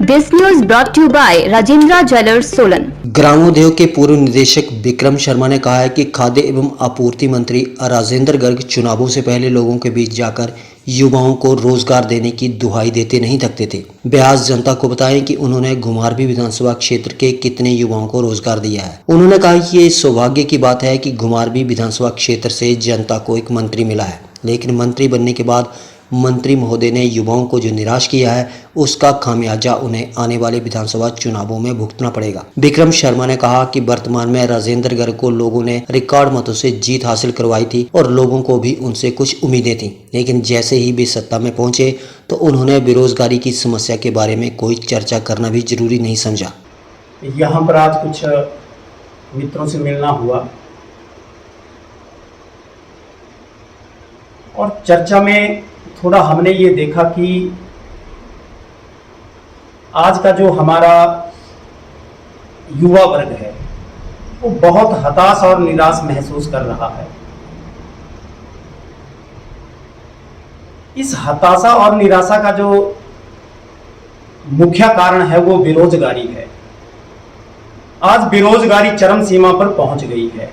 This news brought to you by Rajendra Jewellers Solan. ग्रामोद्योग के पूर्व निदेशक विक्रम शर्मा ने कहा है कि खाद्य एवं आपूर्ति मंत्री राजेंद्र गर्ग चुनावों से पहले लोगों के बीच जाकर युवाओं को रोजगार देने की दुहाई देते नहीं थकते थे। ब्यास जनता को बताएं कि उन्होंने घुमारवी विधानसभा क्षेत्र के कितने युवाओं को रोजगार दिया है। उन्होंने कहा कि ये सौभाग्य की बात है कि घुमारवी विधानसभा क्षेत्र से जनता को एक मंत्री मिला है, लेकिन मंत्री बनने के बाद मंत्री महोदय ने युवाओं को जो निराश किया है उसका खामियाजा उन्हें आने वाले विधानसभा चुनावों में भुगतना पड़ेगा। विक्रम शर्मा ने कहा कि वर्तमान में राजेंद्र गर्ग को लोगों ने रिकॉर्ड मतों से जीत हासिल करवाई थी और लोगों को भी उनसे कुछ उम्मीदें थी, लेकिन जैसे ही वे सत्ता में पहुंचे तो उन्होंने बेरोजगारी की समस्या के बारे में कोई चर्चा करना भी जरूरी नहीं समझा। यहाँ पर आज कुछ मित्रों से मिलना हुआ और चर्चा में थोड़ा हमने ये देखा कि आज का जो हमारा युवा वर्ग है वो बहुत हताश और निराश महसूस कर रहा है। इस हताशा और निराशा का जो मुख्य कारण है वो बेरोजगारी है। आज बेरोजगारी चरम सीमा पर पहुंच गई है।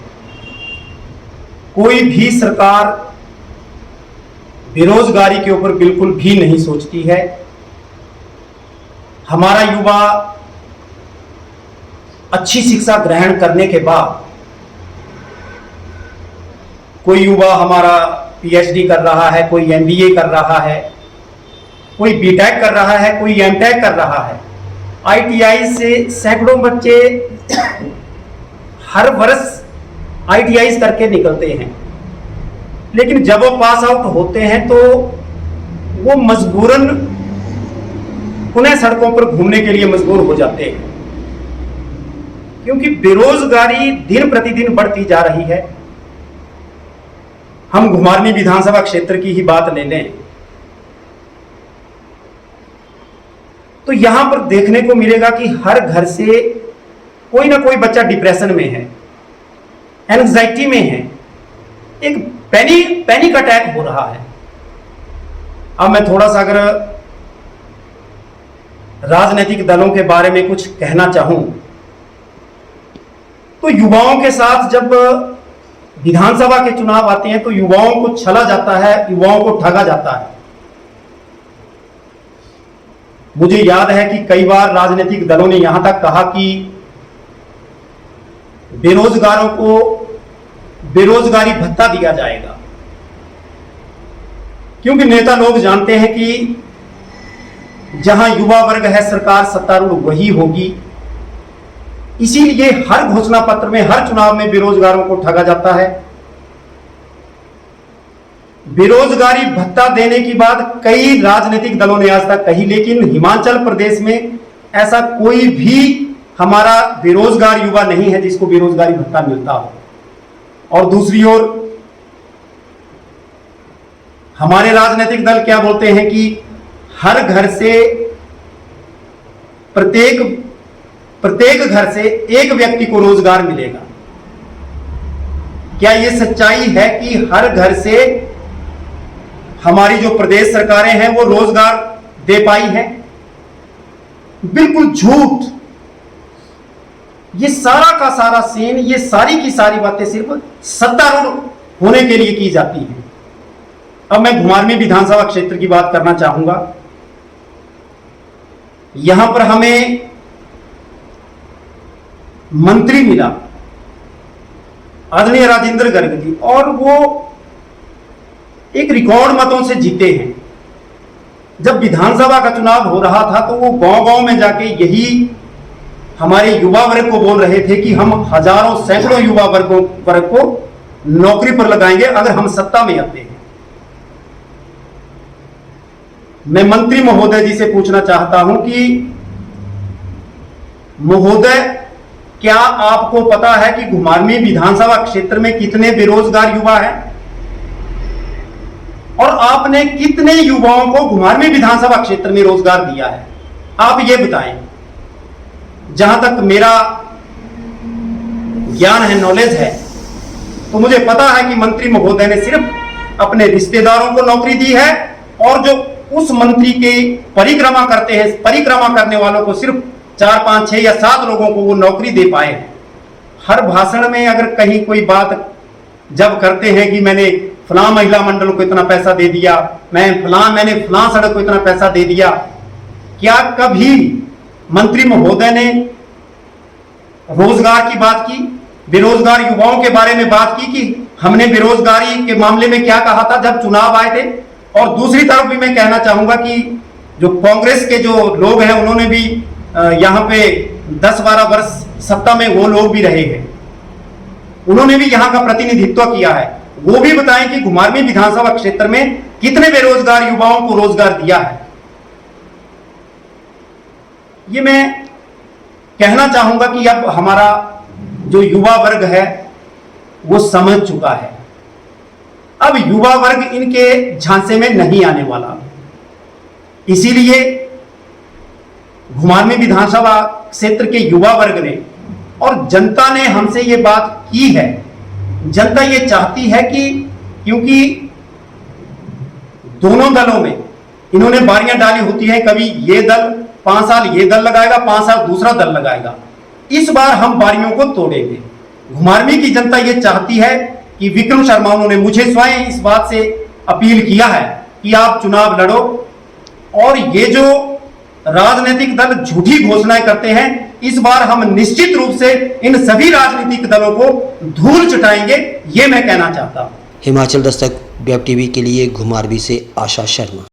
कोई भी सरकार बेरोजगारी के ऊपर बिल्कुल भी नहीं सोचती है। हमारा युवा अच्छी शिक्षा ग्रहण करने के बाद कोई युवा हमारा पीएचडी कर रहा है, कोई एमबीए कर रहा है, कोई बीटेक कर रहा है, कोई एमटेक कर रहा है। आईटीआई से सैकड़ों बच्चे हर वर्ष आईटीआई करके निकलते हैं, लेकिन जब वो पास आउट होते हैं तो वो मजबूरन पुनः सड़कों पर घूमने के लिए मजबूर हो जाते हैं, क्योंकि बेरोजगारी दिन प्रतिदिन बढ़ती जा रही है। हम घुमारवी विधानसभा क्षेत्र की ही बात ले लें तो यहां पर देखने को मिलेगा कि हर घर से कोई ना कोई बच्चा डिप्रेशन में है, एंजाइटी में है, एक पैनिक अटैक हो रहा है। अब मैं थोड़ा सा अगर राजनीतिक दलों के बारे में कुछ कहना चाहूं तो युवाओं के साथ जब विधानसभा के चुनाव आते हैं तो युवाओं को छला जाता है, युवाओं को ठगा जाता है। मुझे याद है कि कई बार राजनीतिक दलों ने यहां तक कहा कि बेरोजगारों को बेरोजगारी भत्ता दिया जाएगा, क्योंकि नेता लोग जानते हैं कि जहां युवा वर्ग है सरकार सत्तारूढ़ वही होगी। इसीलिए हर घोषणा पत्र में, हर चुनाव में बेरोजगारों को ठगा जाता है। बेरोजगारी भत्ता देने की बात कई राजनीतिक दलों ने आज तक कही, लेकिन हिमाचल प्रदेश में ऐसा कोई भी हमारा बेरोजगार युवा नहीं है जिसको बेरोजगारी भत्ता मिलता हो। और दूसरी ओर हमारे राजनीतिक दल क्या बोलते हैं कि हर घर से प्रत्येक घर से एक व्यक्ति को रोजगार मिलेगा। क्या यह सच्चाई है कि हर घर से हमारी जो प्रदेश सरकारें हैं वो रोजगार दे पाई हैं? बिल्कुल झूठ। ये सारा का सारा सीन, ये सारी की सारी बातें सिर्फ सत्तारूढ़ होने के लिए की जाती हैं। अब मैं घुमारवी विधानसभा क्षेत्र की बात करना चाहूंगा। यहां पर हमें मंत्री मिला आदरणीय राजेंद्र गर्ग जी, और वो एक रिकॉर्ड मतों से जीते हैं। जब विधानसभा का चुनाव हो रहा था तो वो गांव-गांव में जाके यही हमारे युवा वर्ग को बोल रहे थे कि हम हजारों सैकड़ों युवा वर्ग को नौकरी पर लगाएंगे अगर हम सत्ता में आते हैं। मैं मंत्री महोदय जी से पूछना चाहता हूं कि महोदय, क्या आपको पता है कि घुमारवी विधानसभा क्षेत्र में कितने बेरोजगार युवा हैं और आपने कितने युवाओं को घुमारवी विधानसभा क्षेत्र में रोजगार दिया है? आप ये बताएं। जहां तक मेरा ज्ञान है, नॉलेज है, तो मुझे पता है कि मंत्री महोदय ने सिर्फ अपने रिश्तेदारों को नौकरी दी है और जो उस मंत्री के परिक्रमा करते हैं, परिक्रमा करने वालों को सिर्फ 4, 5, 6 या 7 लोगों को वो नौकरी दे पाए। हर भाषण में अगर कहीं कोई बात जब करते हैं कि मैंने फलां महिला मंडल को इतना पैसा दे दिया, मैंने फलां सड़क को इतना पैसा दे दिया, क्या कभी मंत्री महोदय ने रोजगार की बात की, बेरोजगार युवाओं के बारे में बात की कि हमने बेरोजगारी के मामले में क्या कहा था जब चुनाव आए थे? और दूसरी तरफ भी मैं कहना चाहूंगा कि जो कांग्रेस के जो लोग हैं उन्होंने भी यहाँ पे 10-12 वर्ष सत्ता में वो लोग भी रहे हैं, उन्होंने भी यहाँ का प्रतिनिधित्व किया है। वो भी बताएं कि घुमारवीं विधानसभा क्षेत्र में कितने बेरोजगार युवाओं को रोजगार दिया है। ये मैं कहना चाहूंगा कि अब हमारा जो युवा वर्ग है वो समझ चुका है। अब युवा वर्ग इनके झांसे में नहीं आने वाला, इसीलिए घुमारवीं विधानसभा क्षेत्र के युवा वर्ग ने और जनता ने हमसे ये बात की है। जनता ये चाहती है कि क्योंकि दोनों दलों में इन्होंने बारियां डाली होती हैं, कभी ये दल 5 साल ये दल लगाएगा, 5 साल दूसरा दल लगाएगा। इस बार हम बारियों को तोड़ेंगे। घुमारवीं की जनता ये चाहती है कि विक्रम शर्मा, उन्होंने मुझे स्वयं इस बात से अपील किया है कि आप चुनाव लड़ो, और ये जो राजनीतिक दल झूठी घोषणाएं करते हैं, इस बार हम निश्चित रूप से इन सभी राजनीतिक दलों को धूल चटाएंगे, ये मैं कहना चाहता हूं। हिमाचल दस्तक वेब टीवी के लिए घुमारवीं से आशा शर्मा।